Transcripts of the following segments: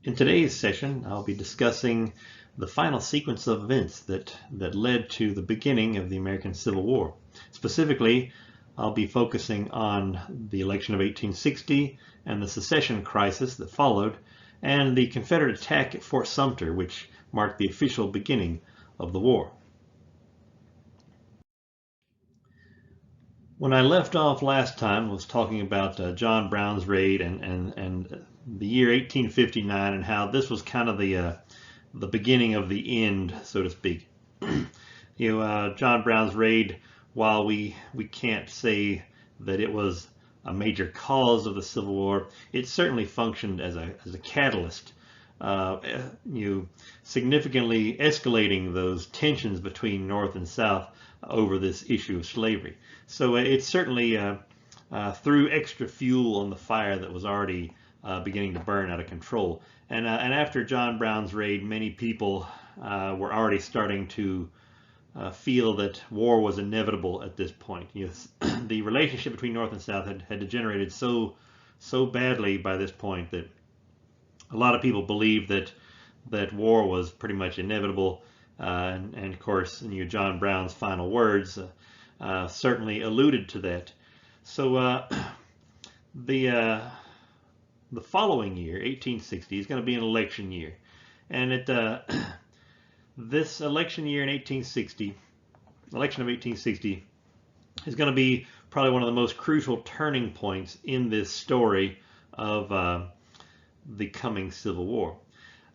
In today's session, I'll be discussing the final sequence of events that led to the beginning of the American Civil War. Specifically, I'll be focusing on the election of 1860 and the Secession crisis that followed, and the Confederate attack at Fort Sumter, which marked the official beginning of the war. When I left off last time, I was talking about John Brown's raid and the year 1859 and how this was kind of the beginning of the end, so to speak. John Brown's raid, while we can't say that it was a major cause of the Civil War, it certainly functioned as a catalyst, significantly escalating those tensions between North and South over this issue of slavery. So it certainly threw extra fuel on the fire that was already beginning to burn out of control. And after John Brown's raid, many people were already starting to feel that war was inevitable at this point. The relationship between North and South had degenerated so badly by this point that a lot of people believed that war was pretty much inevitable. And of course, John Brown's final words certainly alluded to that. So the following year, 1860, is going to be an election year, and this election year in 1860, election of 1860, is going to be probably one of the most crucial turning points in this story of the coming Civil War.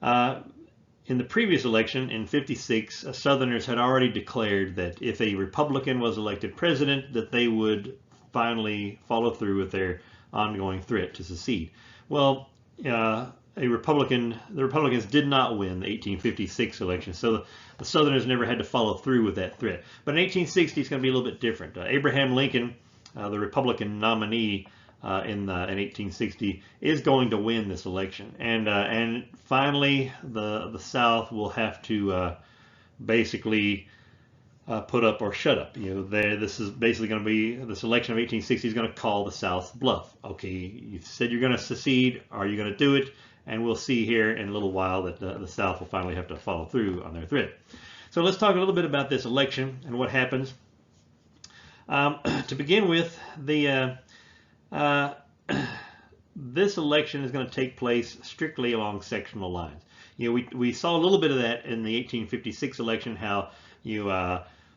In the previous election, in '56, Southerners had already declared that if a Republican was elected president, that they would finally follow through with their ongoing threat to secede. Well, the Republicans did not win the 1856 election, so the Southerners never had to follow through with that threat. But in 1860, it's going to be a little bit different. Abraham Lincoln, the Republican nominee, in 1860, is going to win this election, and finally the South will have to basically put up or shut up. This is basically going to be, this election of 1860 is going to call the South's bluff. Okay, you said you're going to secede. Are you going to do it? And we'll see here in a little while that the South will finally have to follow through on their threat. So let's talk a little bit about this election and what happens. To begin with, this election is going to take place strictly along sectional lines. We saw a little bit of that in the 1856 election, how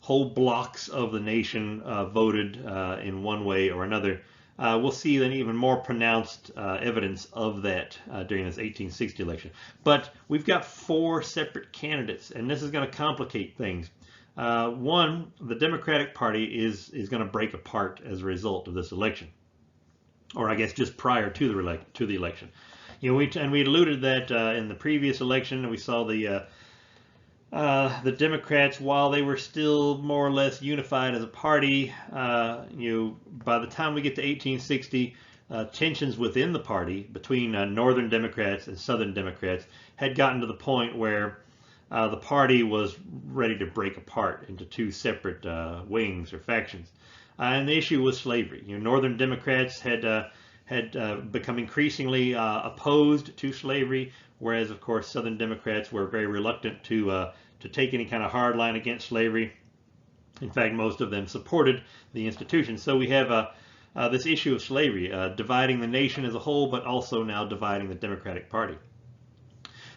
whole blocks of the nation voted in one way or another. We'll see then even more pronounced evidence of that during this 1860 election. But we've got 4 separate candidates, and this is going to complicate things. One, the Democratic Party is going to break apart as a result of this election, or I guess just prior to the election. We alluded that in the previous election, we saw the Democrats, while they were still more or less unified as a party, by the time we get to 1860, tensions within the party between Northern Democrats and Southern Democrats had gotten to the point where the party was ready to break apart into 2 separate wings or factions. And the issue was slavery. Northern Democrats had become increasingly opposed to slavery, whereas, of course, Southern Democrats were very reluctant to take any kind of hard line against slavery. In fact, most of them supported the institution. So we have this issue of slavery dividing the nation as a whole, but also now dividing the Democratic Party.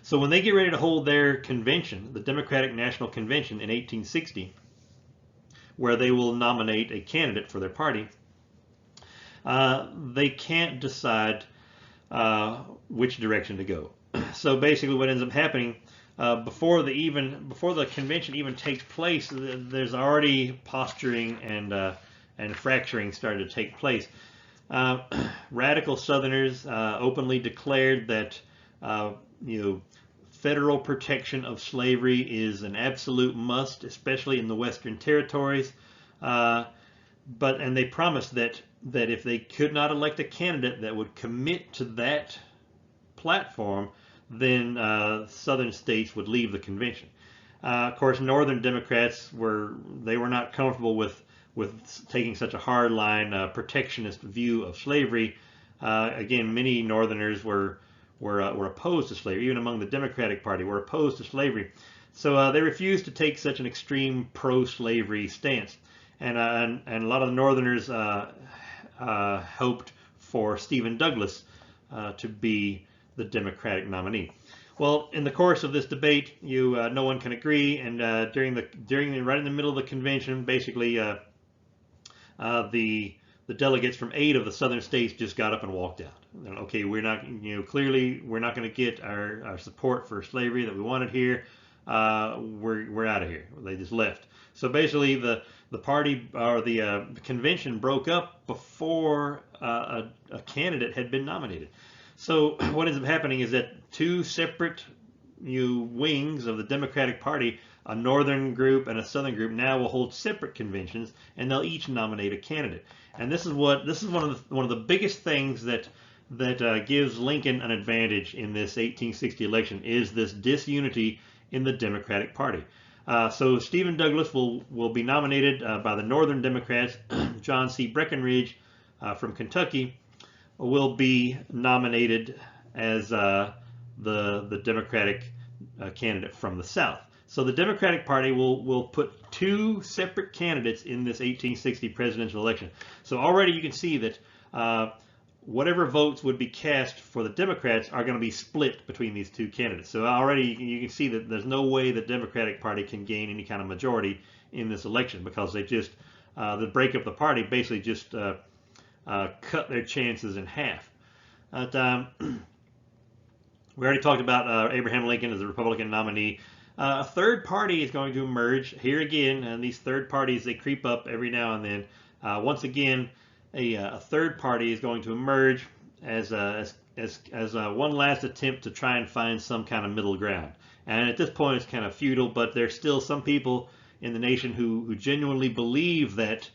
So when they get ready to hold their convention, the Democratic National Convention in 1860, where they will nominate a candidate for their party, they can't decide which direction to go. So basically what ends up happening, before the convention even takes place, there's already posturing and fracturing started to take place. Radical Southerners openly declared that federal protection of slavery is an absolute must, especially in the Western territories. And they promised that if they could not elect a candidate that would commit to that platform, then Southern states would leave the convention. Of course, Northern Democrats were not comfortable with taking such a hardline protectionist view of slavery. Again, many Northerners were were opposed to slavery. Even among the Democratic Party, were opposed to slavery. So they refused to take such an extreme pro-slavery stance. And a lot of the Northerners hoped for Stephen Douglas to be the Democratic nominee. Well, in the course of this debate, no one can agree, and right in the middle of the convention, basically the delegates from 8 of the southern states just got up and walked out. Okay, we're not, clearly we're not going to get our support for slavery that we wanted here. We're out of here. They just left. So basically, the party or the convention broke up before a candidate had been nominated. So what ends up happening is that 2 separate wings of the Democratic Party, a northern group and a southern group, now will hold separate conventions, and they'll each nominate a candidate. And this is one of the biggest things that gives Lincoln an advantage in this 1860 election, is this disunity in the Democratic Party. So Stephen Douglas will be nominated by the Northern Democrats. John C. Breckinridge from Kentucky will be nominated as the Democratic candidate from the South. So the Democratic Party will put 2 separate candidates in this 1860 presidential election. So already you can see that whatever votes would be cast for the Democrats are going to be split between these 2 candidates. So already you can see that there's no way the Democratic Party can gain any kind of majority in this election, because they just, the breakup of the party basically just cut their chances in half. But, we already talked about Abraham Lincoln as the Republican nominee. A third party is going to emerge here again, and these third parties, they creep up every now and then. Once again, a third party is going to emerge as one last attempt to try and find some kind of middle ground. And at this point, it's kind of futile, but there's still some people in the nation who genuinely believe that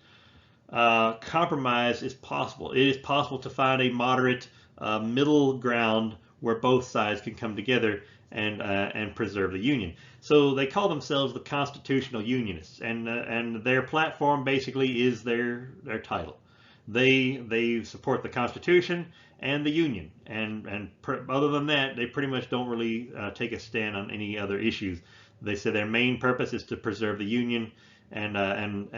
compromise is possible. It is possible to find a moderate middle ground where both sides can come together and preserve the Union. So they call themselves the Constitutional Unionists, and their platform basically is their title. They support the Constitution and the Union, and other than that, they pretty much don't really take a stand on any other issues. They say their main purpose is to preserve the Union and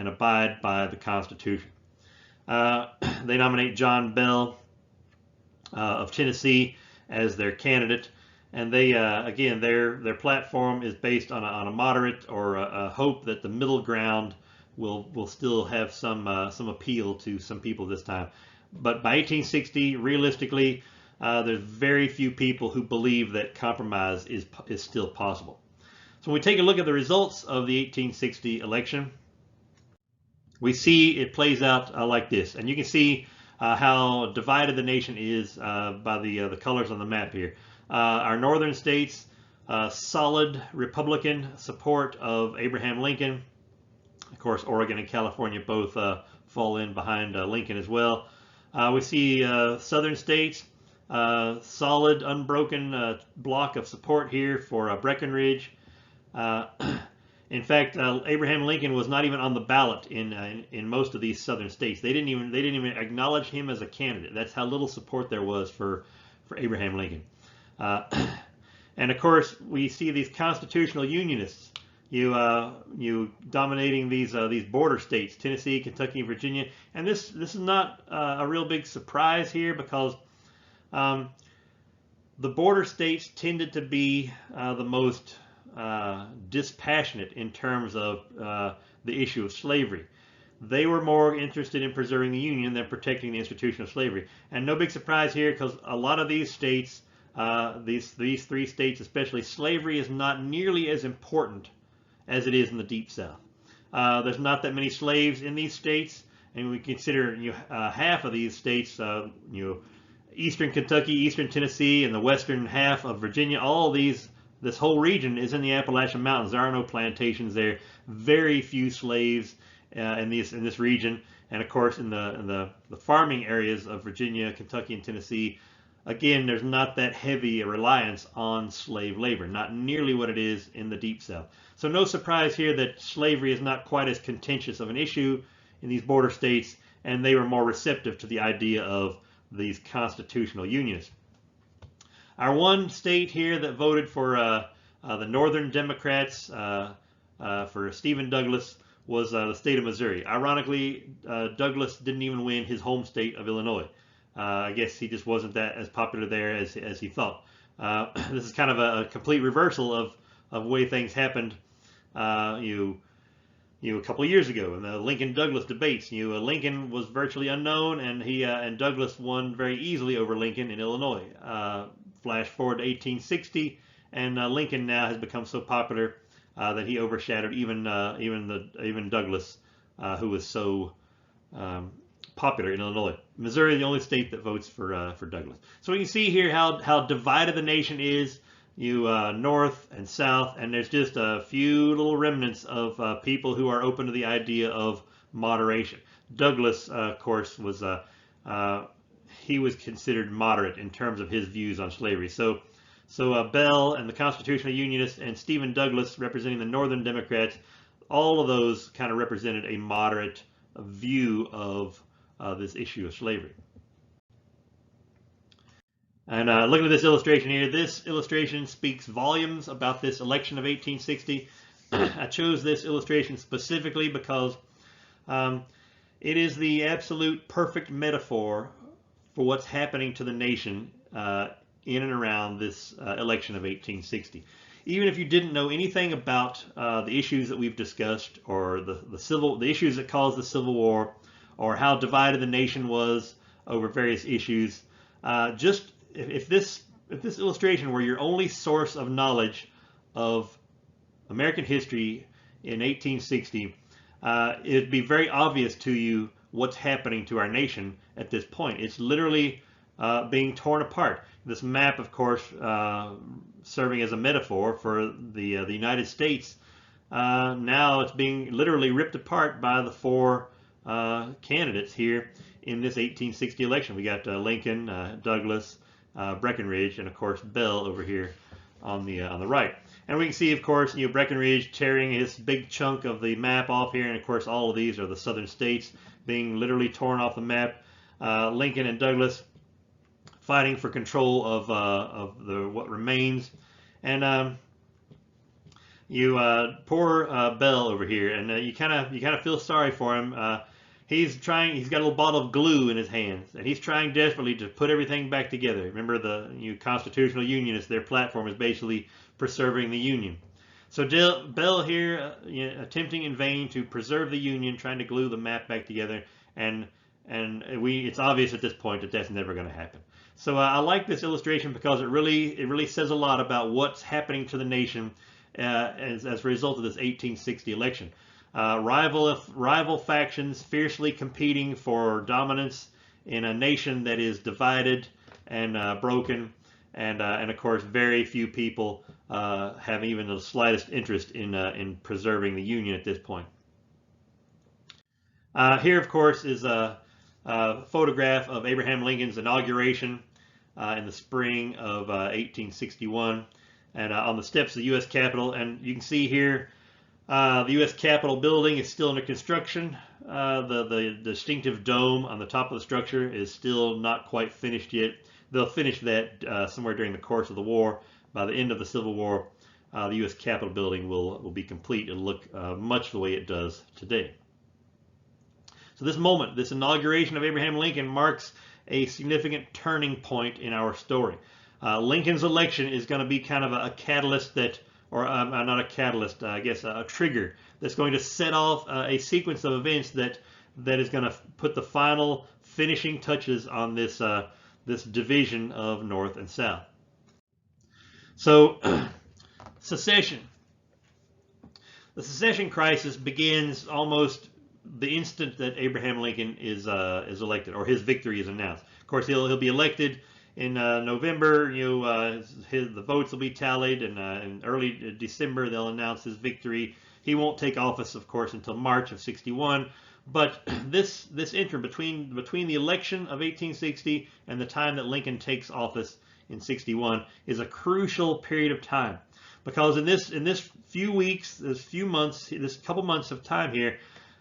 abide by the Constitution. They nominate John Bell of Tennessee as their candidate, and they again, their platform is based on a moderate, or a hope that the middle ground will still have some appeal to some people this time. But by 1860, realistically, there's very few people who believe that compromise is still possible. So when we take a look at the results of the 1860 election, we see it plays out like this, and you can see how divided the nation is by the colors on the map here. Our northern states, solid Republican support of Abraham Lincoln. Of course, Oregon and California both fall in behind Lincoln as well. We see southern states, solid, unbroken block of support here for Breckinridge. In fact, Abraham Lincoln was not even on the ballot in most of these southern states. They didn't even acknowledge him as a candidate. That's how little support there was for Abraham Lincoln. And of course, we see these constitutional unionists, you dominating these border states, Tennessee, Kentucky, and Virginia. And this is not a real big surprise here, because the border states tended to be the most dispassionate in terms of the issue of slavery. They were more interested in preserving the Union than protecting the institution of slavery. And no big surprise here, because a lot of these states, these 3 states especially, slavery is not nearly as important as it is in the Deep South. There's not that many slaves in these states, and we consider half of these states, eastern Kentucky, eastern Tennessee, and the western half of Virginia. All these, this whole region is in the Appalachian Mountains. There are no plantations there. Very few slaves in this region, and of course in the farming areas of Virginia, Kentucky, and Tennessee. Again, there's not that heavy a reliance on slave labor, not nearly what it is in the Deep South. So no surprise here that slavery is not quite as contentious of an issue in these border states, and they were more receptive to the idea of these constitutional unionists. Our one state here that voted for the Northern Democrats for Stephen Douglas was the state of Missouri. Ironically, Douglas didn't even win his home state of Illinois. I guess he just wasn't that as popular there as he thought. This is kind of a complete reversal of the way things happened. A couple of years ago in the Lincoln-Douglas debates, Lincoln was virtually unknown, and and Douglas won very easily over Lincoln in Illinois. Flash forward to 1860, and Lincoln now has become so popular that he overshadowed even Douglas, who was so popular in Illinois. Missouri is the only state that votes for Douglas. So we can see here how divided the nation is. North and South, and there's just a few little remnants of people who are open to the idea of moderation. Douglas, of course, was he was considered moderate in terms of his views on slavery. So Bell and the Constitutional Unionists and Stephen Douglas, representing the Northern Democrats, all of those kind of represented a moderate view of this issue of slavery. And looking at this illustration here, this illustration speaks volumes about this election of 1860. I chose this illustration specifically because it is the absolute perfect metaphor for what's happening to the nation in and around this election of 1860. Even if you didn't know anything about the issues that we've discussed, or the issues that caused the Civil War, or how divided the nation was over various issues, just if this illustration were your only source of knowledge of American history in 1860, it'd be very obvious to you what's happening to our nation at this point. It's literally being torn apart. This map, of course, serving as a metaphor for the United States. Now it's being literally ripped apart by the four candidates here in this 1860 election. We got Lincoln, Douglas, Breckinridge, and of course Bell over here on the right. And we can see, of course, Breckinridge tearing his big chunk of the map off here, and of course all of these are the southern states being literally torn off the map. Lincoln and Douglas fighting for control of what remains, and poor Bell over here, and you kind of feel sorry for him. He's got a little bottle of glue in his hands, and he's trying desperately to put everything back together. Remember, the Constitutional Unionists, their platform is basically preserving the Union. So Bell here, attempting in vain to preserve the Union, trying to glue the map back together, and it's obvious at this point that that's never going to happen. So I like this illustration because it really says a lot about what's happening to the nation as a result of this 1860 election. Rival factions fiercely competing for dominance in a nation that is divided and broken, and of course very few people have even the slightest interest in preserving the Union at this point. Here, of course, is a photograph of Abraham Lincoln's inauguration in the spring of 1861, and on the steps of the U.S. Capitol. And you can see here the U.S. Capitol building is still under construction. The distinctive dome on the top of the structure is still not quite finished yet. They'll finish that somewhere during the course of the war. By the end of the Civil War, the U.S. Capitol building will be complete. It'll look much the way it does today. So this moment, this inauguration of Abraham Lincoln, marks a significant turning point in our story. Lincoln's election is going to be kind of a catalyst that, or not a catalyst, I guess a trigger that's going to set off a sequence of events that is going to put the final finishing touches on this this division of North and South. So, secession. The secession crisis begins almost the instant that Abraham Lincoln is elected, or his victory is announced. Of course, he'll be elected in November. The votes will be tallied, and in early December they'll announce his victory. He won't take office, of course, until March of '61. But this interim between the election of 1860 and the time that Lincoln takes office in '61 is a crucial period of time, because in this few weeks, this couple months of time here,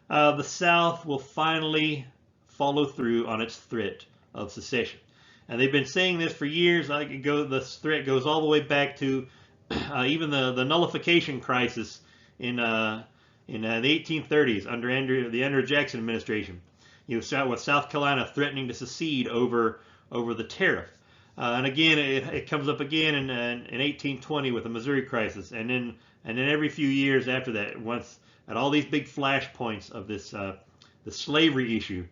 the South will finally follow through on its threat of secession. And they've been saying this for years. This threat goes all the way back to even the nullification crisis in the 1830s under the Andrew Jackson administration. With South Carolina threatening to secede over the tariff. And again, it comes up again in 1820 with the Missouri crisis, and then every few years after that, once at all these big flashpoints of this the slavery issue,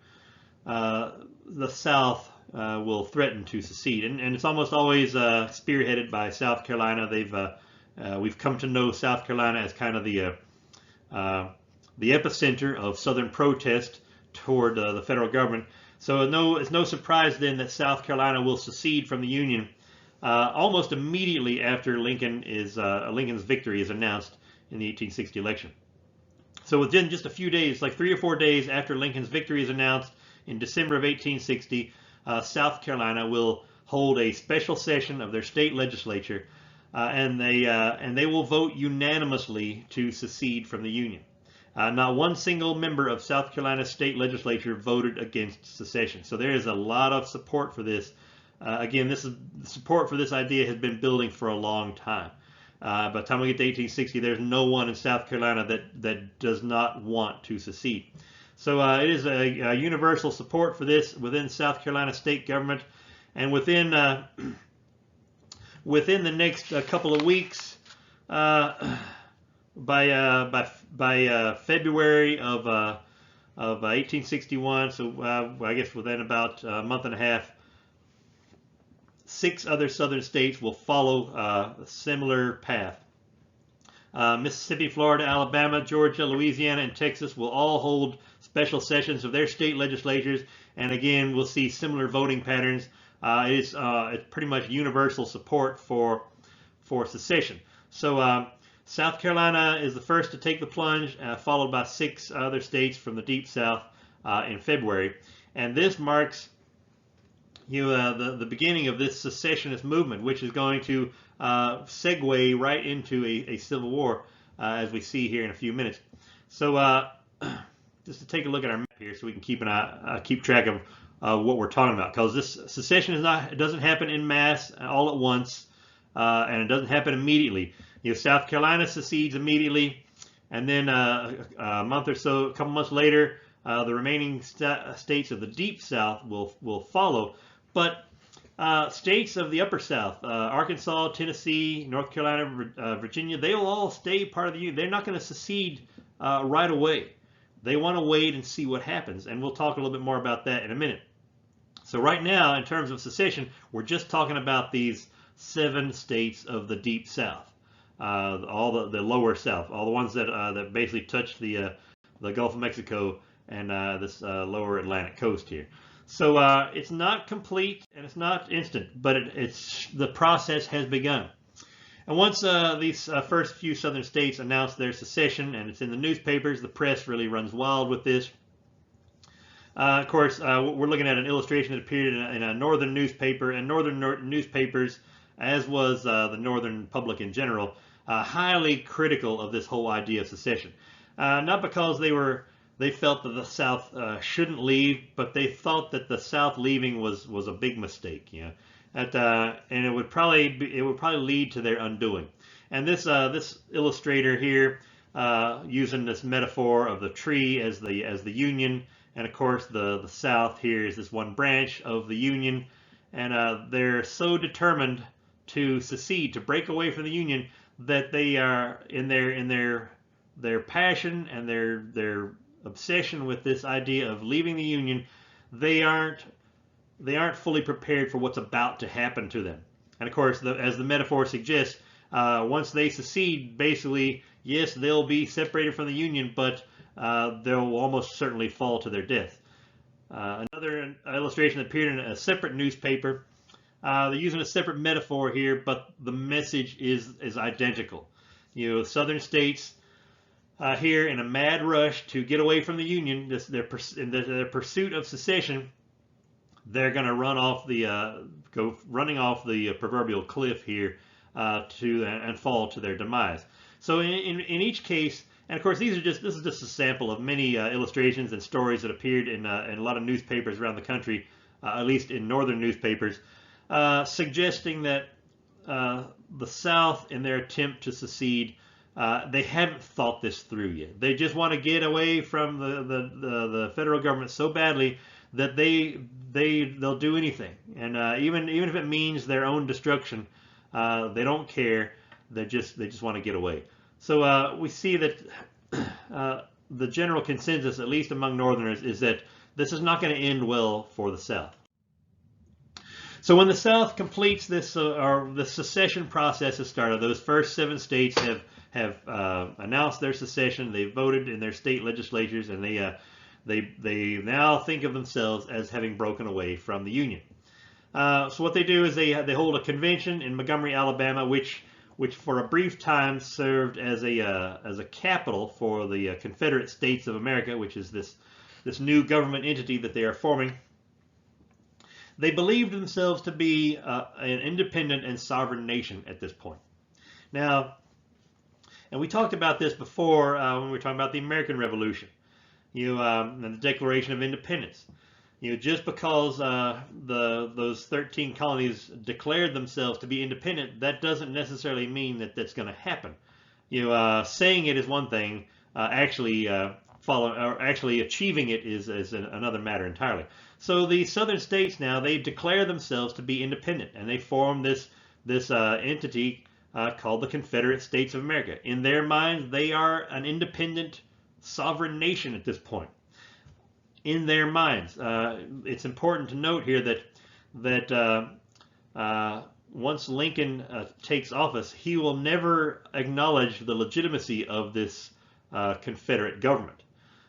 the South will threaten to secede, and it's almost always spearheaded by South Carolina. We've come to know South Carolina as kind of the epicenter of Southern protest toward the federal government. So it's no surprise then that South Carolina will secede from the Union almost immediately after Lincoln's victory is announced in the 1860 election. So within just a few days, like 3 or 4 days after Lincoln's victory is announced in December of 1860, South Carolina will hold a special session of their state legislature, and they will vote unanimously to secede from the Union. Not one single member of South Carolina's state legislature voted against secession. So there is a lot of support for this. Again, support for this idea has been building for a long time. By the time we get to 1860, there's no one in South Carolina that does not want to secede. So it is a universal support for this within South Carolina state government, and within the next couple of weeks. By February of 1861, so I guess within about a month and a half, 6 other southern states will follow a similar path. Mississippi, Florida, Alabama, Georgia, Louisiana, and Texas will all hold special sessions of their state legislatures, and again we'll see similar voting patterns. It's pretty much universal support for secession. So South Carolina is the first to take the plunge, followed by 6 other states from the Deep South in February. And this marks the beginning of this secessionist movement, which is going to segue right into a civil war, as we see here in a few minutes. So just to take a look at our map here so we can keep track of what we're talking about, because this secession it doesn't happen en masse all at once, and it doesn't happen immediately. South Carolina secedes immediately, and then a couple months later, the remaining states of the Deep South will follow. But states of the Upper South, Arkansas, Tennessee, North Carolina, Virginia, they will all stay part of the Union. They're not going to secede right away. They want to wait and see what happens, and we'll talk a little bit more about that in a minute. So right now, in terms of secession, we're just talking about these 7 states of the Deep South. All the lower South, all the ones that basically touch the Gulf of Mexico and this lower Atlantic coast here. So it's not complete and it's not instant, but the process has begun. And once these first few southern states announce their secession, and it's in the newspapers, the press really runs wild with this. Of course, we're looking at an illustration that appeared in a northern newspaper, and northern newspapers, as was the northern public in general, highly critical of this whole idea of secession. Not because they felt that the South shouldn't leave, but they thought that the South leaving was a big mistake, and it would probably lead to their undoing. And this illustrator here, using this metaphor of the tree as the Union, and of course the South here is this one branch of the Union, and they're so determined to secede, to break away from the Union, that they are in their passion and their obsession with this idea of leaving the Union. They aren't fully prepared for what's about to happen to them. And of course, as the metaphor suggests, once they secede, basically, yes, they'll be separated from the Union, but they'll almost certainly fall to their death. Another illustration appeared in a separate newspaper. They're using a separate metaphor here, but the message is identical. Southern states here in a mad rush to get away from the Union, their pursuit of secession, they're going to go running off the proverbial cliff here and fall to their demise. So in each case, and of course this is just a sample of many illustrations and stories that appeared in a lot of newspapers around the country at least in northern newspapers, suggesting that the South, in their attempt to secede, they haven't thought this through yet. They just want to get away from the federal government so badly that they'll do anything, and even if it means their own destruction, they don't care. They just want to get away. So we see that the general consensus, at least among Northerners, is that this is not going to end well for the South. So when the South completes this, or the secession process has started, those first 7 states have announced their secession. They voted in their state legislatures, and they now think of themselves as having broken away from the Union. So what they do is they hold a convention in Montgomery, Alabama, which for a brief time served as a capital for the Confederate States of America, which is this new government entity that they are forming. They believed themselves to be an independent and sovereign nation at this point. Now, and we talked about this before when we were talking about the American Revolution, and the Declaration of Independence. Just because those 13 colonies declared themselves to be independent, that doesn't necessarily mean that that's going to happen. Saying it is one thing, actually achieving it is another matter entirely. So the southern states now, they declare themselves to be independent, and they form this entity called the Confederate States of America. In their minds, they are an independent, sovereign nation at this point. In their minds, it's important to note here that once Lincoln takes office, he will never acknowledge the legitimacy of this Confederate government.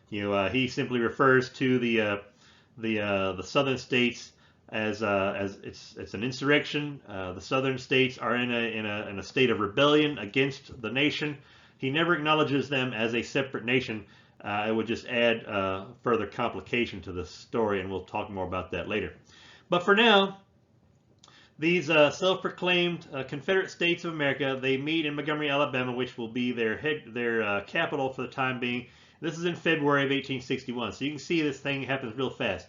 He simply refers to the southern states as it's an insurrection. The southern states are in a state of rebellion against the nation. He never acknowledges them as a separate nation. It would just add further complication to the story, and we'll talk more about that later. But for now, these self-proclaimed Confederate States of America, they meet in Montgomery, Alabama, which will be their capital for the time being. This is in February of 1861, so you can see this thing happens real fast.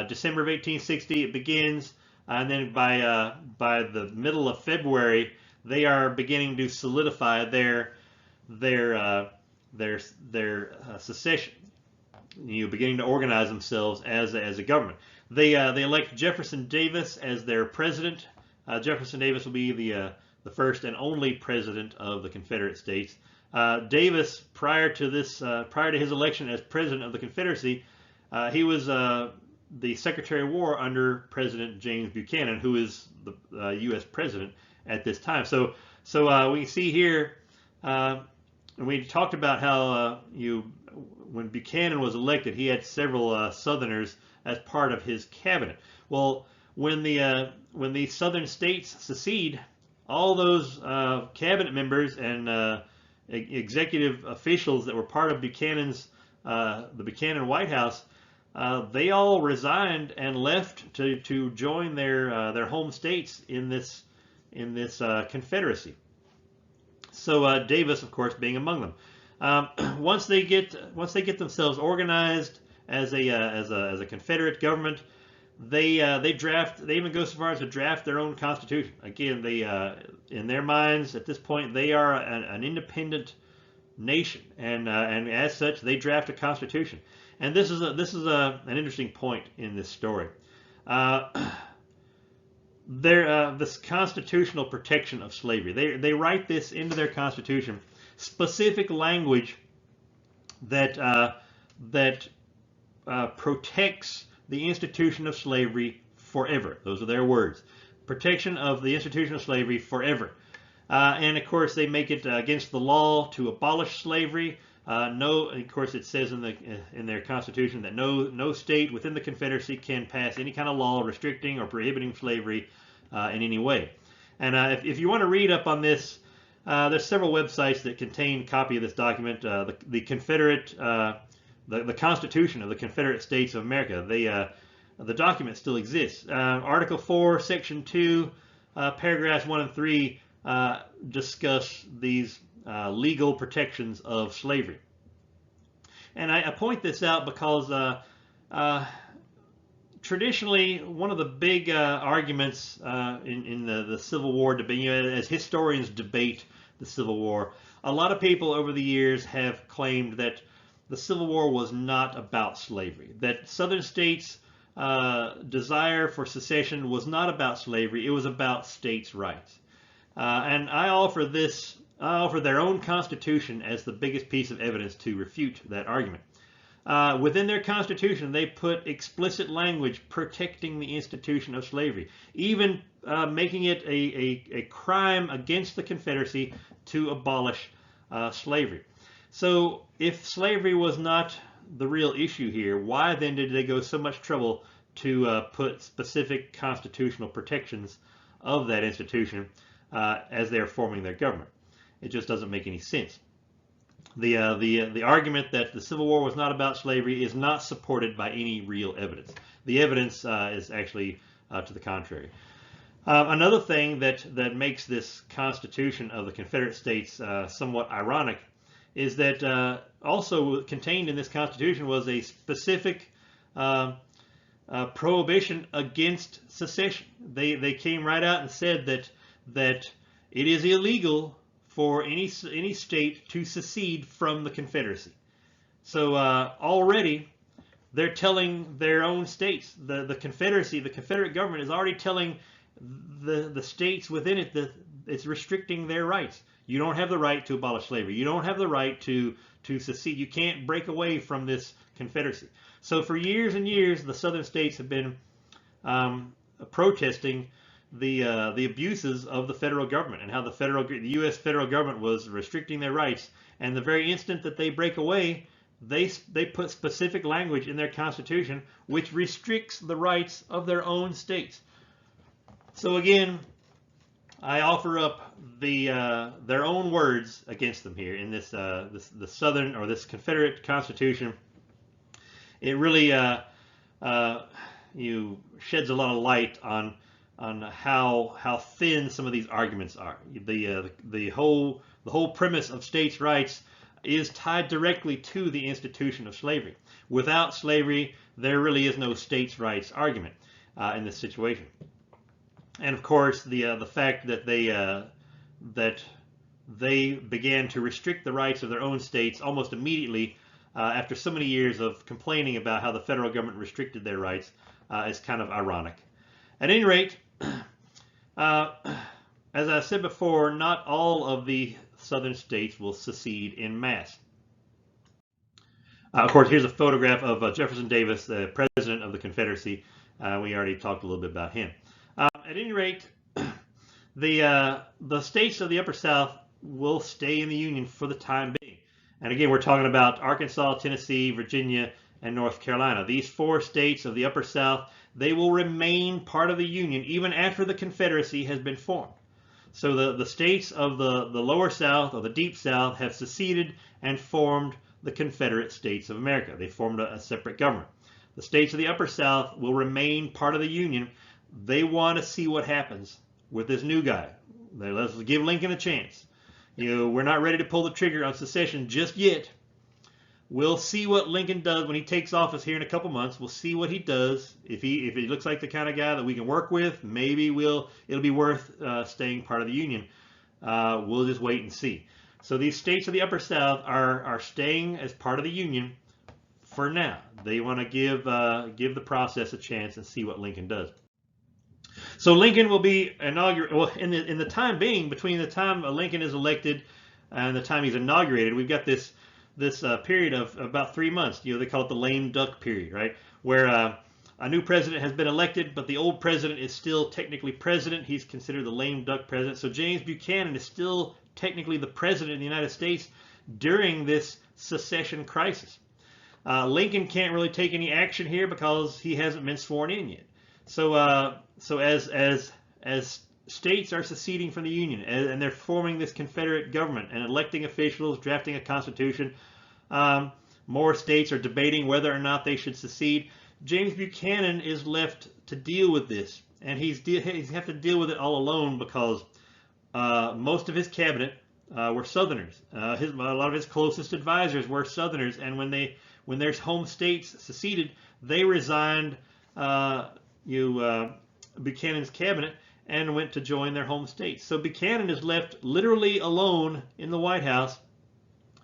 December of 1860 it begins, and then by the middle of February, they are beginning to solidify their secession. Beginning to organize themselves as a government. They elect Jefferson Davis as their president. Jefferson Davis will be the first and only president of the Confederate States. Davis, prior to his election as president of the Confederacy, he was the Secretary of War under President James Buchanan, who is the U.S. president at this time. So we see here. And we talked about how when Buchanan was elected, he had several Southerners as part of his cabinet. Well, when the Southern states secede, all those cabinet members and executive officials that were part of the Buchanan White House, they all resigned and left to join their home states in this Confederacy. So Davis, of course, being among them. Once they get themselves organized as a Confederate government, they even go so far as to draft their own constitution. Again, in their minds at this point, they are an independent nation, and as such, they draft a constitution. And this is an interesting point in this story. This constitutional protection of slavery. They write this into their constitution, specific language that protects the institution of slavery forever. Those are their words. Protection of the institution of slavery forever. And of course, they make it against the law to abolish slavery. Of course, it says in their constitution that no state within the Confederacy can pass any kind of law restricting or prohibiting slavery in any way. And if you want to read up on this, there's several websites that contain a copy of this document. The Confederate, the Constitution of the Confederate States of America. The document still exists. Article 4, Section 2, paragraphs 1 and 3 discuss these legal protections of slavery. And I point this out because traditionally, one of the big arguments in the Civil War debate, as historians debate the Civil War, a lot of people over the years have claimed that the Civil War was not about slavery, that Southern states' desire for secession was not about slavery, it was about states' rights. And I offer their own Constitution as the biggest piece of evidence to refute that argument. Within their Constitution, they put explicit language protecting the institution of slavery, even making it a crime against the Confederacy to abolish slavery. So if slavery was not the real issue here, why then did they go so much trouble to put specific constitutional protections of that institution as they're forming their government? It just doesn't make any sense. The argument that the Civil War was not about slavery is not supported by any real evidence. The evidence is actually to the contrary. Another thing that makes this Constitution of the Confederate States somewhat ironic is that also contained in this Constitution was a specific prohibition against secession. They came right out and said that it is illegal for any state to secede from the Confederacy. So already they're telling their own states, the Confederacy, the Confederate government is already telling the states within it that it's restricting their rights. You don't have the right to abolish slavery. You don't have the right to secede. You can't break away from this Confederacy. So for years and years, the Southern states have been protesting the abuses of the federal government and how the U.S. federal government was restricting their rights. And the very instant that they break away, they put specific language in their Constitution which restricts the rights of their own states. So again, I offer up their own words against them here in the Southern or this Confederate Constitution. It really sheds a lot of light on how thin some of these arguments are. The whole premise of states' rights is tied directly to the institution of slavery. Without slavery, there really is no states' rights argument in this situation. And of course, the fact that they began to restrict the rights of their own states almost immediately after so many years of complaining about how the federal government restricted their rights is kind of ironic. At any rate, as I said before, not all of the southern states will secede en masse. Of course, here's a photograph of Jefferson Davis, the president of the Confederacy. We already talked a little bit about him. At any rate, the states of the Upper South will stay in the Union for the time being. And again, we're talking about Arkansas, Tennessee, Virginia, and North Carolina. These 4 states of the Upper South, they will remain part of the Union even after the Confederacy has been formed. So the states of the Lower South or the Deep South have seceded and formed the Confederate States of America. They formed a separate government. The states of the Upper South will remain part of the Union. They want to see what happens with this new guy. Let's give Lincoln a chance. We're not ready to pull the trigger on secession just yet. We'll see what Lincoln does when he takes office here in a couple months. We'll see what he does. If he looks like the kind of guy that we can work with, maybe it'll be worth staying part of the Union. We'll just wait and see. So these states of the Upper South are staying as part of the Union for now. They want to give the process a chance and see what Lincoln does. So Lincoln will be inaugurated. Well, in the time being, between the time Lincoln is elected and the time he's inaugurated, we've got this period of about 3 months. They call it the lame duck period, right? Where a new president has been elected, but the old president is still technically president. He's considered the lame duck president. So James Buchanan is still technically the president of the United States during this secession crisis. Lincoln can't really take any action here because he hasn't been sworn in yet. So as states are seceding from the Union and they're forming this Confederate government and electing officials, drafting a constitution, more states are debating whether or not they should secede. James Buchanan is left to deal with this, and he's have to deal with it all alone because most of his cabinet were Southerners. A lot of his closest advisors were Southerners, and when their home states seceded, they resigned Buchanan's cabinet and went to join their home states. So Buchanan is left literally alone in the White House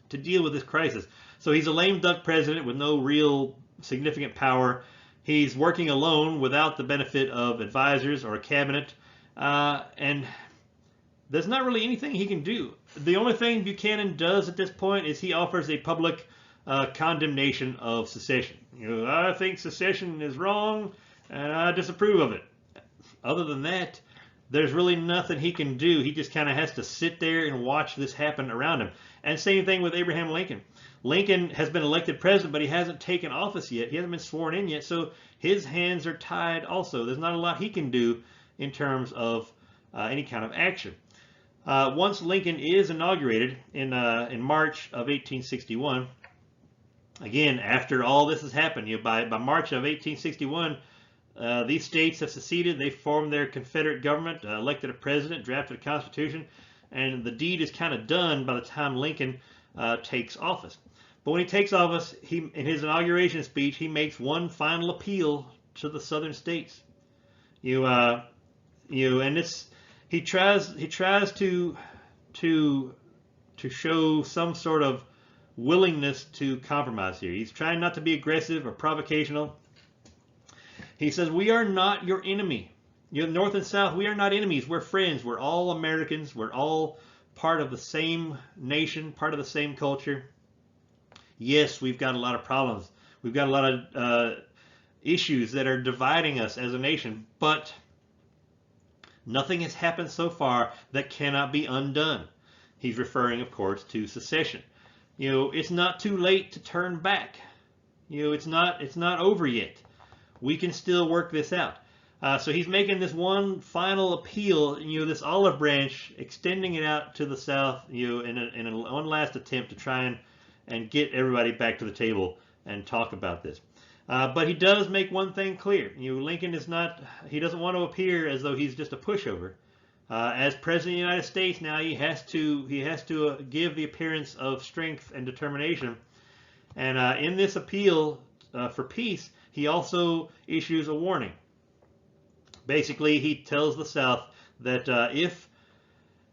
to deal with this crisis. So he's a lame duck president with no real significant power. He's working alone without the benefit of advisors or a cabinet, and there's not really anything he can do. The only thing Buchanan does at this point is he offers a public condemnation of secession. I think secession is wrong, and I disapprove of it. Other than that, there's really nothing he can do. He just kind of has to sit there and watch this happen around him. And same thing with Abraham Lincoln. Lincoln has been elected president, but he hasn't taken office yet. He hasn't been sworn in yet, so his hands are tied also. There's not a lot he can do in terms of any kind of action. Once Lincoln is inaugurated in March of 1861, again, after all this has happened, by March of 1861, these states have seceded. They formed their Confederate government, elected a president, drafted a constitution, and the deed is kind of done by the time Lincoln takes office. But when he takes office, in his inauguration speech, he makes one final appeal to the southern states. And he tries to show some sort of willingness to compromise here. He's trying not to be aggressive or provocational. He says, we are not your enemy. North and South, we are not enemies. We're friends. We're all Americans. We're all part of the same nation, part of the same culture. Yes, we've got a lot of problems. We've got a lot of issues that are dividing us as a nation, but nothing has happened so far that cannot be undone. He's referring, of course, to secession. It's not too late to turn back. It's not over yet. We can still work this out. So he's making this one final appeal, this olive branch, extending it out to the South, in one last attempt to try and get everybody back to the table and talk about this. But he does make one thing clear. Lincoln he doesn't want to appear as though he's just a pushover. As President of the United States now, he has to give the appearance of strength and determination. And in this appeal for peace, he also issues a warning. Basically, he tells the South that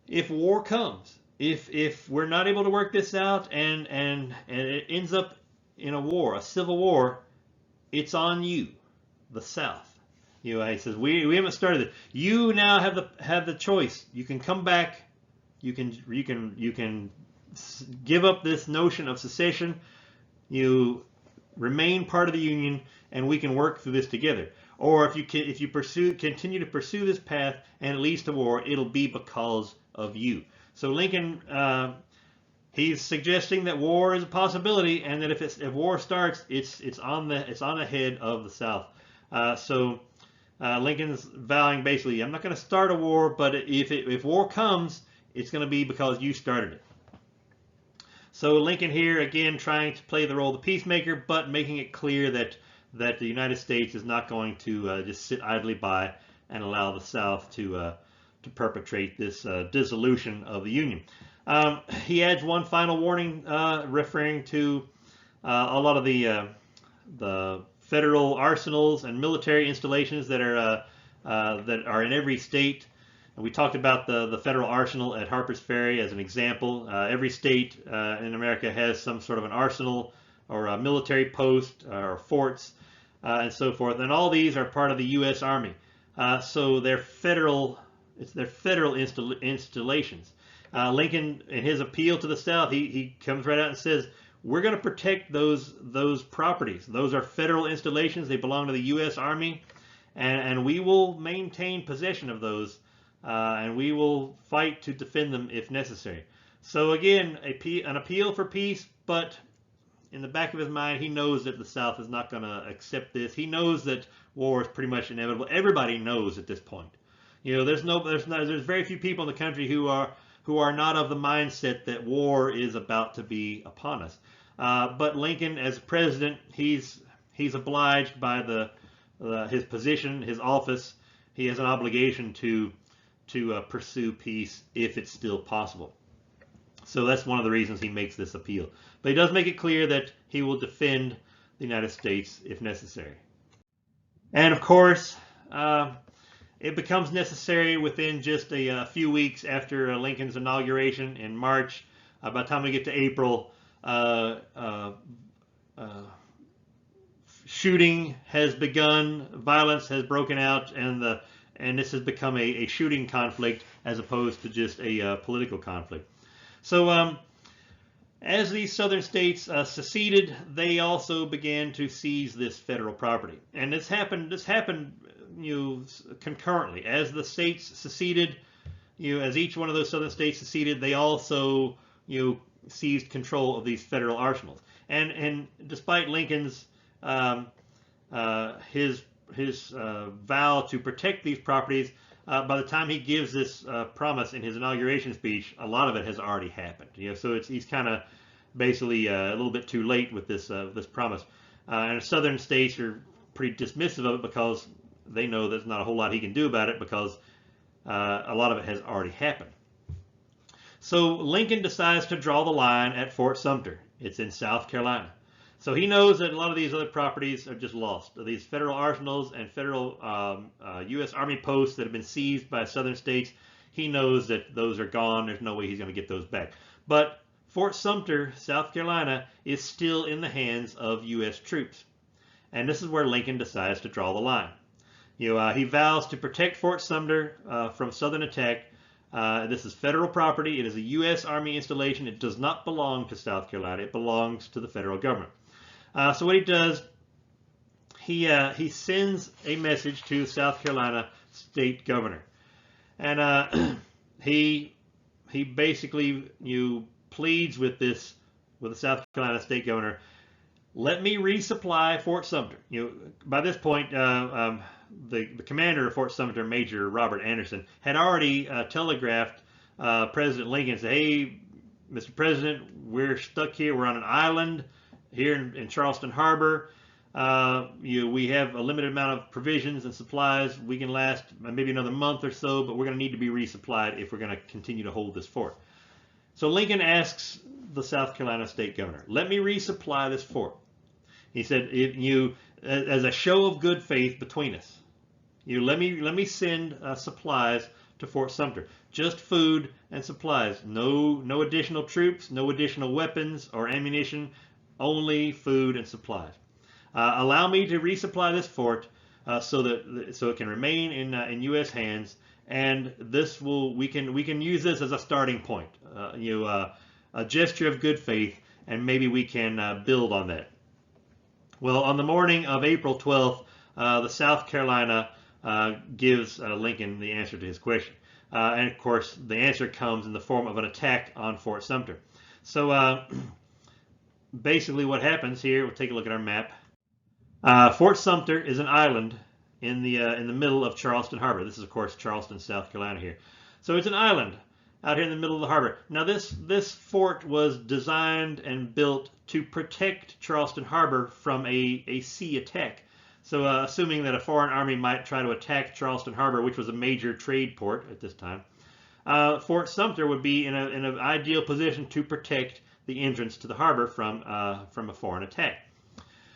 if war comes, if we're not able to work this out and it ends up in a civil war, it's on you, the South. He says we haven't started it. You now have the choice. You can come back. You can give up this notion of secession. You remain part of the Union, and we can work through this together. Or if you continue to pursue this path and it leads to war, it'll be because of you. So Lincoln, he's suggesting that war is a possibility, and that if war starts, it's on the head of the South. So Lincoln's vowing basically, I'm not going to start a war, but if war comes, it's going to be because you started it. So Lincoln here again trying to play the role of the peacemaker, but making it clear that the United States is not going to just sit idly by and allow the South to perpetrate this dissolution of the Union. He adds one final warning referring to a lot of the federal arsenals and military installations that are in every state. And we talked about the federal arsenal at Harper's Ferry as an example. Every state in America has some sort of an arsenal or a military post or forts and so forth. And all these are part of the U.S. Army. So they're federal installations. Lincoln, in his appeal to the South, he comes right out and says, we're going to protect those properties. Those are federal installations. They belong to the U.S. Army, and we will maintain possession of those, and we will fight to defend them if necessary. So again, an appeal for peace, but in the back of his mind, he knows that the South is not going to accept this. He knows that war is pretty much inevitable. Everybody knows at this point. There's very few people in the country who are not of the mindset that war is about to be upon us. But Lincoln, as president, he's obliged by his position, his office. He has an obligation to pursue peace if it's still possible. So that's one of the reasons he makes this appeal. But he does make it clear that he will defend the United States if necessary. And of course, it becomes necessary within just a few weeks after Lincoln's inauguration in March. By the time we get to April, shooting has begun, violence has broken out, and this has become a shooting conflict as opposed to just a political conflict. So as these southern states seceded, they also began to seize this federal property, and this happened concurrently. As the states seceded, as each one of those southern states seceded, they also seized control of these federal arsenals. And despite Lincoln's his vow to protect these properties, by the time he gives this promise in his inauguration speech, a lot of it has already happened. So he's kind of basically a little bit too late with this promise. And the southern states are pretty dismissive of it because they know there's not a whole lot he can do about it because a lot of it has already happened. So Lincoln decides to draw the line at Fort Sumter. It's in South Carolina. So he knows that a lot of these other properties are just lost. These federal arsenals and federal U.S. Army posts that have been seized by southern states, he knows that those are gone. There's no way he's going to get those back. But Fort Sumter, South Carolina, is still in the hands of U.S. troops. And this is where Lincoln decides to draw the line. He vows to protect Fort Sumter from southern attack. This is federal property. It is a U.S. Army installation. It does not belong to South Carolina. It belongs to the federal government. So what he does, he sends a message to the South Carolina state governor, and he basically pleads with the South Carolina state governor, let me resupply Fort Sumter. By this point, the commander of Fort Sumter, Major Robert Anderson, had already telegraphed President Lincoln, said, hey, Mr. President, we're stuck here. We're on an island here in Charleston Harbor. We have a limited amount of provisions and supplies. We can last maybe another month or so, but we're going to need to be resupplied if we're going to continue to hold this fort. So Lincoln asks the South Carolina state governor, let me resupply this fort. He said, as a show of good faith between us, let me send supplies to Fort Sumter. Just food and supplies. No additional troops, no additional weapons or ammunition. Only food and supplies. Allow me to resupply this fort so it can remain in U.S. hands, and we can use this as a starting point, a gesture of good faith, and maybe we can build on that. Well, on the morning of April 12th, the South Carolina gives Lincoln the answer to his question, and of course the answer comes in the form of an attack on Fort Sumter. So basically what happens here, we'll take a look at our map. Fort Sumter is an island in the middle of Charleston Harbor. This is, of course, Charleston, South Carolina here. So it's an island out here in the middle of the harbor. Now this fort was designed and built to protect Charleston Harbor from a sea attack. So assuming that a foreign army might try to attack Charleston Harbor, which was a major trade port at this time, Fort Sumter would be in an ideal position to protect the entrance to the harbor from a foreign attack.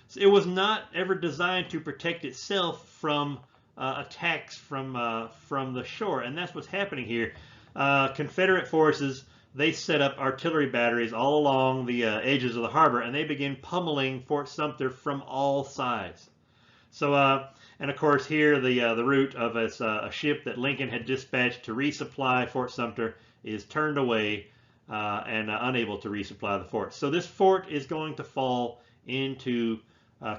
So it was not ever designed to protect itself from attacks from the shore, and that's what's happening here. Confederate forces, they set up artillery batteries all along the edges of the harbor, and they begin pummeling Fort Sumter from all sides. So, and of course here the route of a ship that Lincoln had dispatched to resupply Fort Sumter is turned away and unable to resupply the fort. So this fort is going to fall into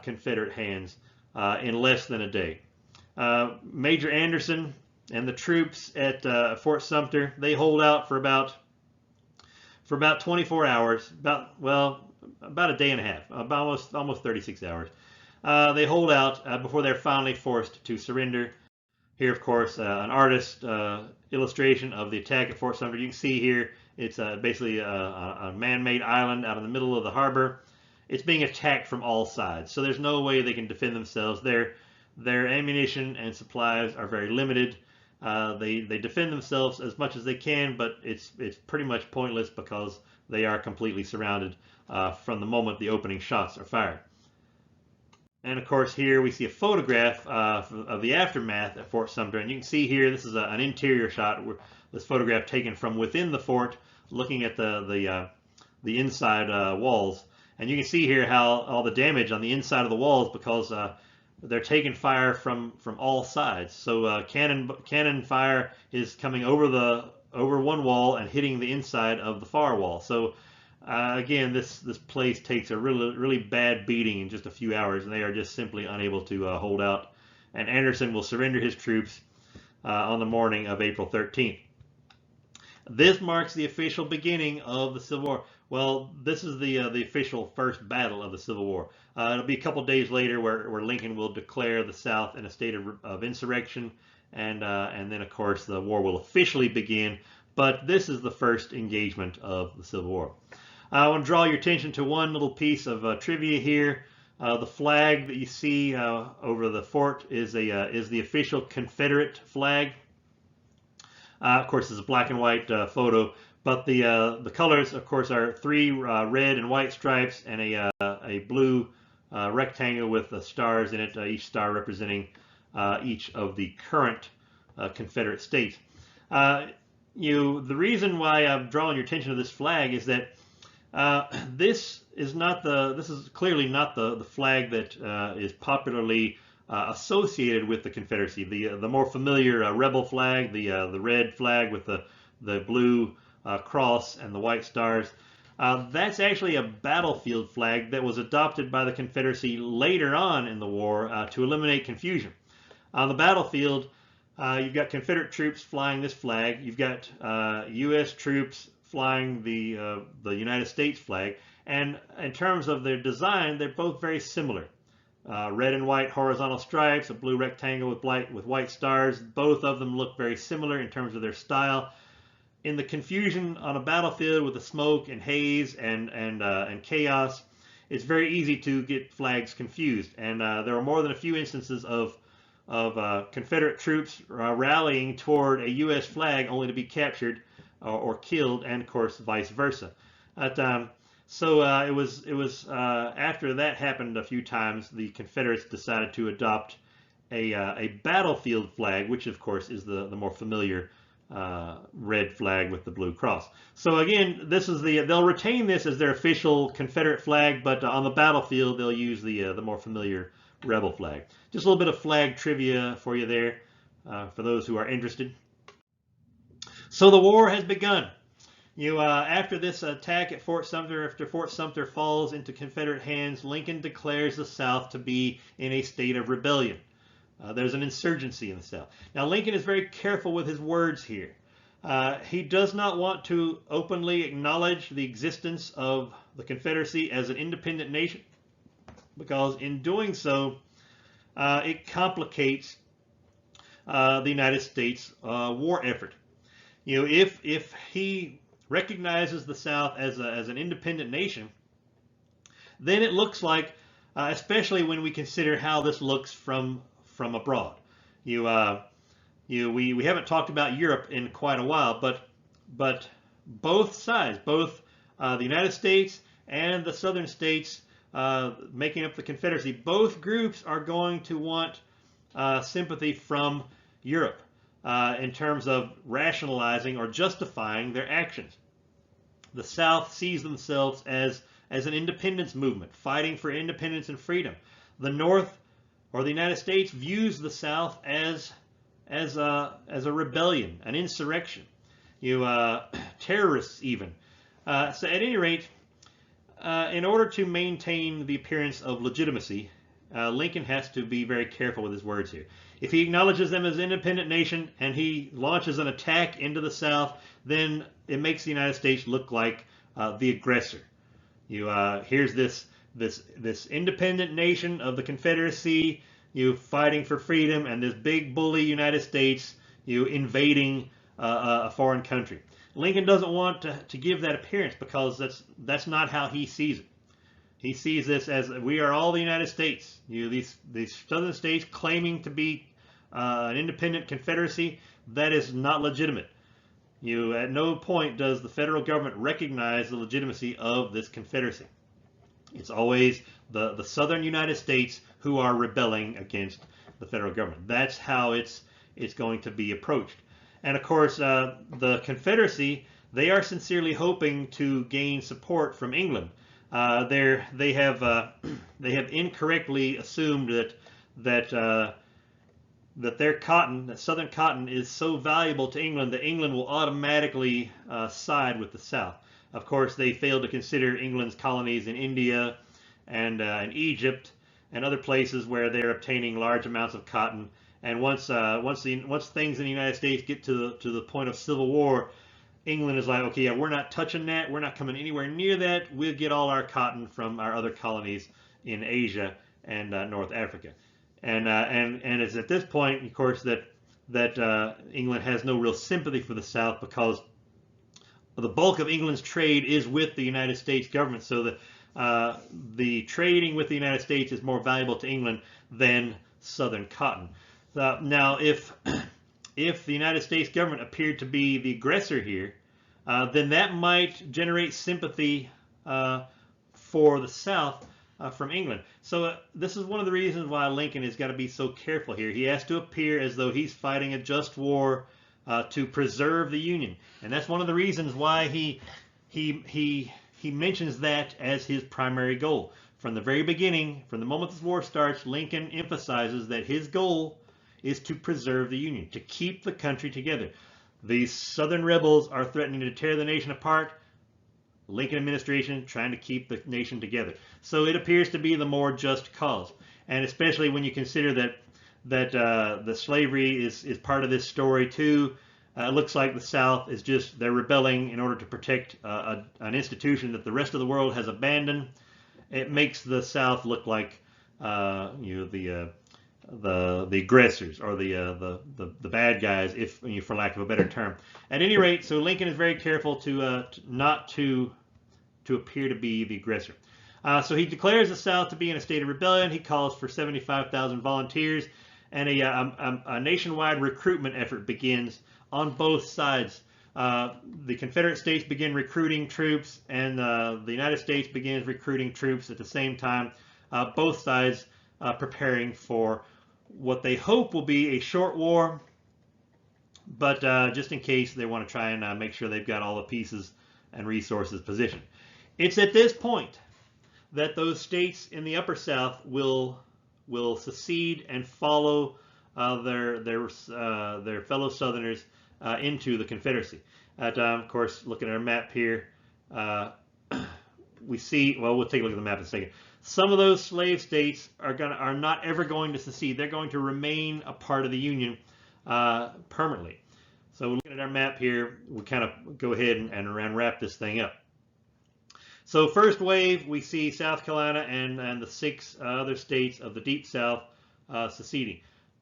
Confederate hands in less than a day. Major Anderson and the troops at Fort Sumter, they hold out for about 24 hours, about a day and a half, about almost 36 hours. They hold out before they're finally forced to surrender. Here, of course, an artist illustration of the attack at Fort Sumter. You can see here it's basically a man-made island out in the middle of the harbor. It's being attacked from all sides, so there's no way they can defend themselves. Their ammunition and supplies are very limited. They defend themselves as much as they can, but it's pretty much pointless because they are completely surrounded from the moment the opening shots are fired. And of course, here we see a photograph of the aftermath at Fort Sumter. And you can see here, this is an interior shot. This photograph taken from within the fort, looking at the inside walls. And you can see here how all the damage on the inside of the walls, because they're taking fire from all sides. So cannon fire is coming over one wall and hitting the inside of the far wall. So again, this place takes a really bad beating in just a few hours, and they are just simply unable to hold out. And Anderson will surrender his troops on the morning of April 13th. This marks the official beginning of the Civil War. Well, this is the official first battle of the Civil War. It'll be a couple days later where Lincoln will declare the South in a state of insurrection, and then of course the war will officially begin. But this is the first engagement of the Civil War. I want to draw your attention to one little piece of trivia here. The flag that you see over the fort is the official Confederate flag. Of course, it's a black and white photo, but the colors, of course, are three red and white stripes and a blue rectangle with stars in it, each star representing each of the current Confederate states. The reason why I'm drawing your attention to this flag is that this is clearly not the flag that is popularly associated with the Confederacy. The more familiar rebel flag, the red flag with the blue cross and the white stars, that's actually a battlefield flag that was adopted by the Confederacy later on in the war to eliminate confusion. On the battlefield, you've got Confederate troops flying this flag. You've got U.S. troops flying the United States flag. And in terms of their design, they're both very similar. Red and white horizontal stripes, a blue rectangle with white stars. Both of them look very similar in terms of their style. In the confusion on a battlefield with the smoke and haze and chaos, it's very easy to get flags confused. And there are more than a few instances of Confederate troops rallying toward a U.S. flag only to be captured or killed, and of course vice versa. So it was after that happened a few times, the Confederates decided to adopt a battlefield flag, which of course is the more familiar red flag with the blue cross. So again, they'll retain this as their official Confederate flag, but on the battlefield they'll use the more familiar rebel flag. Just a little bit of flag trivia for you there, for those who are interested. So the war has begun. After this attack at Fort Sumter, after Fort Sumter falls into Confederate hands, Lincoln declares the South to be in a state of rebellion. There's an insurgency in the South. Now, Lincoln is very careful with his words here. He does not want to openly acknowledge the existence of the Confederacy as an independent nation, because in doing so, it complicates the United States war effort. If he recognizes the South as an independent nation, then it looks like, especially when we consider how this looks from abroad. We haven't talked about Europe in quite a while, but both sides, both the United States and the southern states making up the Confederacy, both groups are going to want sympathy from Europe in terms of rationalizing or justifying their actions. The South sees themselves as an independence movement, fighting for independence and freedom. The North, or the United States, views the South as a rebellion, an insurrection, terrorists even. So at any rate, in order to maintain the appearance of legitimacy, Lincoln has to be very careful with his words here. If he acknowledges them as an independent nation and he launches an attack into the South, then it makes the United States look like the aggressor. Here's this independent nation of the Confederacy, fighting for freedom, and this big bully United States, invading a foreign country. Lincoln doesn't want to give that appearance, because that's not how he sees it. He sees this as, we are all the United States. These southern states claiming to be an independent confederacy, that is not legitimate. At no point does the federal government recognize the legitimacy of this confederacy. It's always the southern United States who are rebelling against the federal government. That's how it's going to be approached. And of course, the Confederacy, they are sincerely hoping to gain support from England. They have they have incorrectly assumed that that their cotton, that Southern cotton, is so valuable to England that England will automatically side with the South. Of course, they failed to consider England's colonies in India and in Egypt and other places where they're obtaining large amounts of cotton. And once things in the United States get to the point of civil war, England is like, okay, yeah, we're not touching that. We're not coming anywhere near that. We'll get all our cotton from our other colonies in Asia and North Africa. And it's at this point, of course, that England has no real sympathy for the South, because the bulk of England's trade is with the United States government. So the trading with the United States is more valuable to England than Southern cotton. Now, if the United States government appeared to be the aggressor here, then that might generate sympathy for the South from England. So this is one of the reasons why Lincoln has got to be so careful here. He has to appear as though he's fighting a just war to preserve the Union, and that's one of the reasons why he mentions that as his primary goal. From the very beginning, from the moment this war starts, Lincoln emphasizes that his goal is to preserve the Union, to keep the country together. These Southern rebels are threatening to tear the nation apart. Lincoln administration trying to keep the nation together. So it appears to be the more just cause, and especially when you consider that the slavery is part of this story too. It looks like the South is they're rebelling in order to protect an institution that the rest of the world has abandoned. It makes the South look like the aggressors, or the bad guys, if for lack of a better term. At any rate, so Lincoln is very careful to not to appear to be the aggressor. So he declares the South to be in a state of rebellion. He calls for 75,000 volunteers, and a nationwide recruitment effort begins on both sides. The Confederate States begin recruiting troops, and the United States begins recruiting troops at the same time. Both sides preparing for what they hope will be a short war, but just in case, they want to try and make sure they've got all the pieces and resources positioned. It's at this point that those states in the Upper South will secede and follow their fellow Southerners into the Confederacy. Of course, looking at our map here, we see. Well, we'll take a look at the map in a second. Some of those slave states are not ever going to secede. They're going to remain a part of the Union permanently. So looking at our map here, we kind of go ahead and wrap this thing up. So first wave, we see South Carolina and the 6 other states of the Deep South seceding.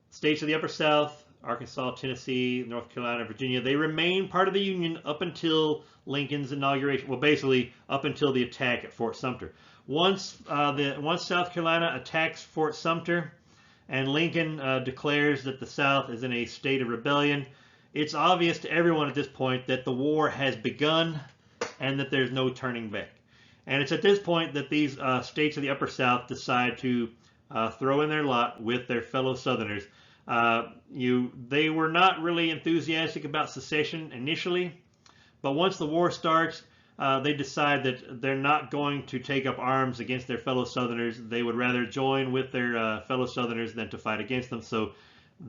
States of the Upper South, Arkansas, Tennessee, North Carolina, Virginia, they remain part of the Union up until Lincoln's inauguration. Well, basically up until the attack at Fort Sumter. Once South Carolina attacks Fort Sumter and Lincoln declares that the South is in a state of rebellion, it's obvious to everyone at this point that the war has begun and that there's no turning back. And it's at this point that these states of the Upper South decide to throw in their lot with their fellow Southerners. They were not really enthusiastic about secession initially, but once the war starts, they decide that they're not going to take up arms against their fellow Southerners. They would rather join with their fellow Southerners than to fight against them. So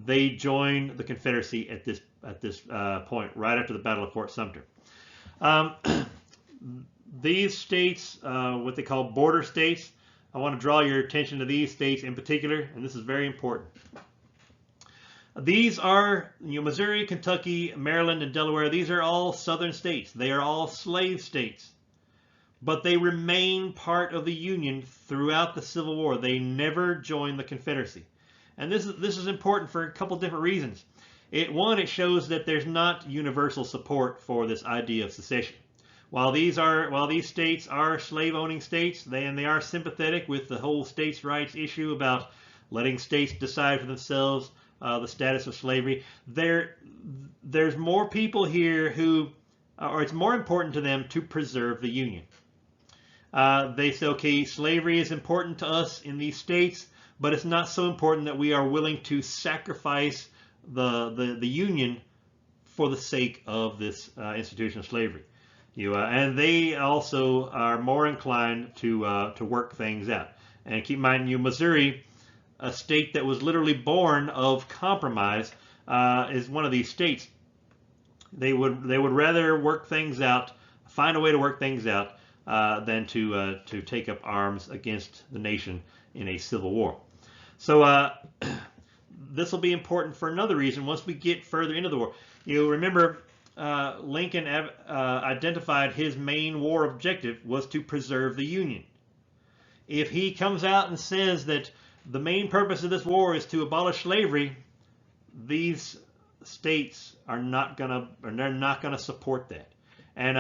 they join the Confederacy at this point, right after the Battle of Fort Sumter. These states, what they call border states, I want to draw your attention to these states in particular, and this is very important. These are Missouri, Kentucky, Maryland, and Delaware. These are all southern states. They are all slave states. But they remain part of the Union throughout the Civil War. They never joined the Confederacy. And this is important for a couple different reasons. One, it shows that there's not universal support for this idea of secession. While these states are slave-owning states, they are sympathetic with the whole states' rights issue about letting states decide for themselves the status of slavery. There's more people here who, or it's more important to them to preserve the Union. They say, okay, slavery is important to us in these states, but it's not so important that we are willing to sacrifice the Union for the sake of this institution of slavery. And they also are more inclined to work things out. And keep in mind, Missouri, a state that was literally born of compromise, is one of these states. They would rather work things out, find a way to work things out, than to take up arms against the nation in a civil war. So this will be important for another reason once we get further into the war. You remember Lincoln identified his main war objective was to preserve the Union. If he comes out and says that the main purpose of this war is to abolish slavery, these states are not gonna support that. And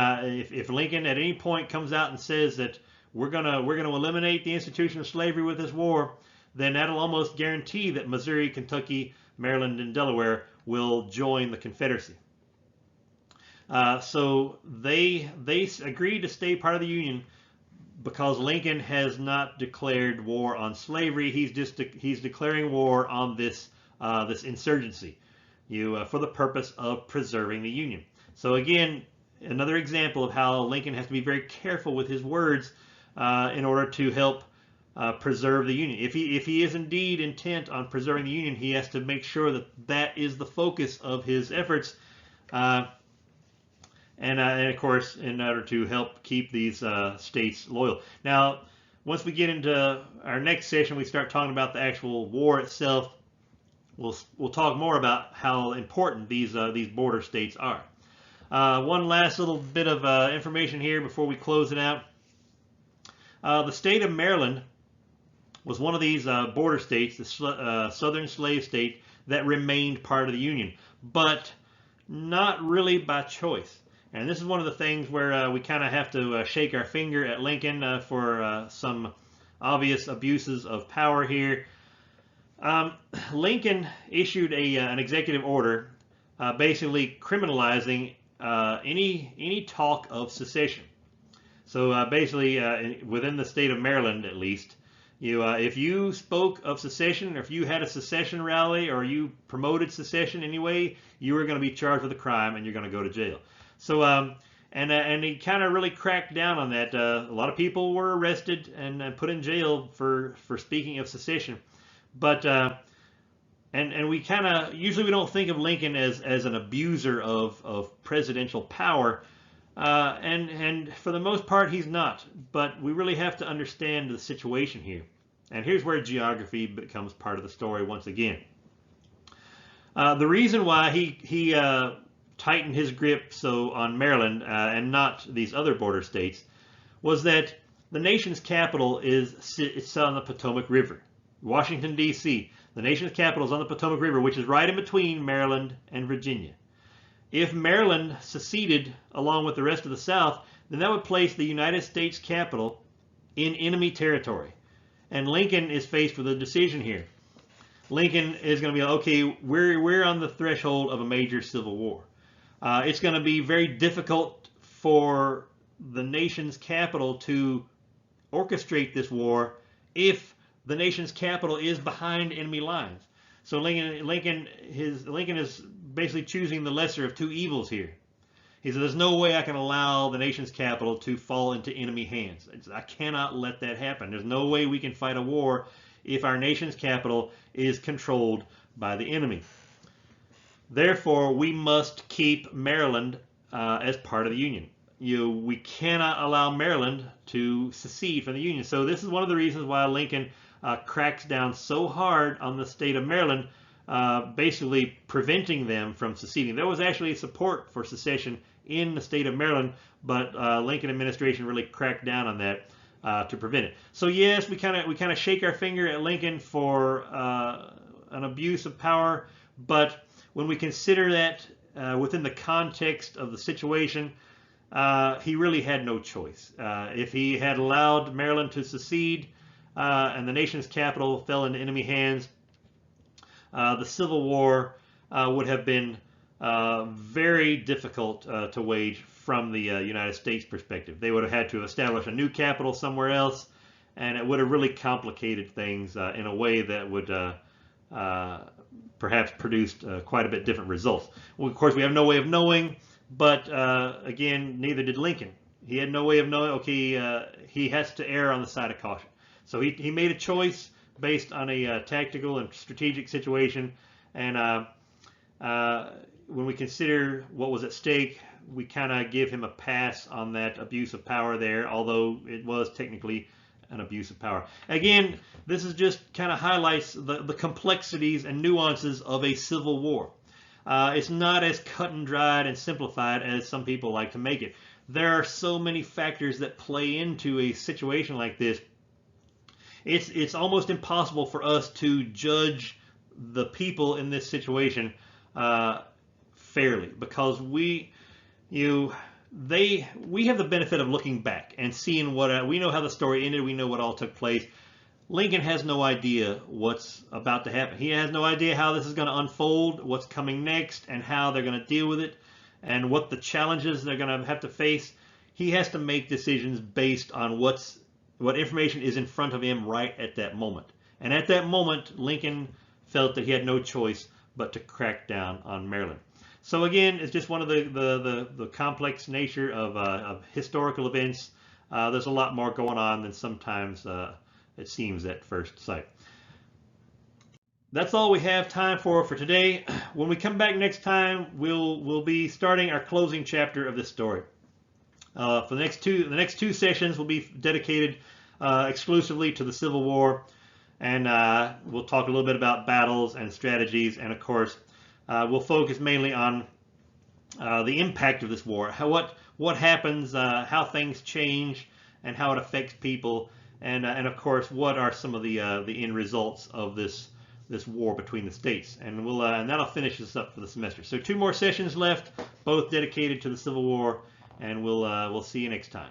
if Lincoln at any point comes out and says that we're gonna eliminate the institution of slavery with this war, then that'll almost guarantee that Missouri, Kentucky, Maryland, and Delaware will join the Confederacy. So they agreed to stay part of the Union because Lincoln has not declared war on slavery. He's declaring war on this insurgency, for the purpose of preserving the Union. So again, another example of how Lincoln has to be very careful with his words in order to help preserve the Union. If he is indeed intent on preserving the Union, he has to make sure that that is the focus of his efforts. And of course, in order to help keep these states loyal. Now, once we get into our next session, we start talking about the actual war itself. We'll talk more about how important these border states are. One last little bit of information here before we close it out. The state of Maryland was one of these border states, the southern slave state, that remained part of the Union, but not really by choice. And this is one of the things where we kind of have to shake our finger at Lincoln for some obvious abuses of power here. Lincoln issued an executive order basically criminalizing any talk of secession. So basically, within the state of Maryland at least, if you spoke of secession, or if you had a secession rally, or you promoted secession anyway, you were going to be charged with a crime and you're going to go to jail. So, and he kind of really cracked down on that. A lot of people were arrested and put in jail for speaking of secession. But and we kind of usually we don't think of Lincoln as an abuser of presidential power, and for the most part he's not. But we really have to understand the situation here, and here's where geography becomes part of the story once again. The reason why he tightened his grip so on Maryland and not these other border states was that the nation's capital it's on the Potomac River. Washington, D.C. The nation's capital is on the Potomac River, which is right in between Maryland and Virginia. If Maryland seceded along with the rest of the South, then that would place the United States capital in enemy territory. And Lincoln is faced with a decision here. Lincoln is going to be like, okay, we're on the threshold of a major civil war. It's going to be very difficult for the nation's capital to orchestrate this war if the nation's capital is behind enemy lines. So Lincoln is basically choosing the lesser of two evils here. He said, there's no way I can allow the nation's capital to fall into enemy hands. I cannot let that happen. There's no way we can fight a war if our nation's capital is controlled by the enemy. Therefore, we must keep Maryland as part of the Union. We cannot allow Maryland to secede from the Union. So this is one of the reasons why Lincoln cracks down so hard on the state of Maryland, basically preventing them from seceding. There was actually support for secession in the state of Maryland, but Lincoln administration really cracked down on that to prevent it. So yes, we kind of shake our finger at Lincoln for an abuse of power, but when we consider that within the context of the situation, he really had no choice. If he had allowed Maryland to secede and the nation's capital fell into enemy hands, the Civil War would have been very difficult to wage from the United States perspective. They would have had to establish a new capital somewhere else, and it would have really complicated things in a way that would perhaps produced quite a bit different results. Well, of course, we have no way of knowing, but again, neither did Lincoln. He had no way of knowing. Okay, he has to err on the side of caution. So he made a choice based on a tactical and strategic situation, and when we consider what was at stake, we kind of give him a pass on that abuse of power there, although it was technically an abuse of power. Again, this is just kind of highlights the complexities and nuances of a civil war. It's not as cut and dried and simplified as some people like to make it. There are so many factors that play into a situation like this. It's almost impossible for us to judge the people in this situation fairly, because we have the benefit of looking back and seeing what we know how the story ended. We know what all took place. Lincoln has no idea what's about to happen. He has no idea how this is going to unfold, what's coming next, and how they're going to deal with it, and what the challenges they're going to have to face. He has to make decisions based on what information is in front of him right at that moment. And at that moment, Lincoln felt that he had no choice but to crack down on Maryland. So again, it's just one of the complex nature of historical events. There's a lot more going on than sometimes it seems at first sight. That's all we have time for today. When we come back next time, we'll be starting our closing chapter of this story. For the next two sessions will be dedicated exclusively to the Civil War, and we'll talk a little bit about battles and strategies, and of course we'll focus mainly on the impact of this war, what happens, how things change, and how it affects people, and of course what are some of the end results of this war between the states. And and that'll finish us up for the semester. So 2 more sessions left, both dedicated to the Civil War, and we'll see you next time.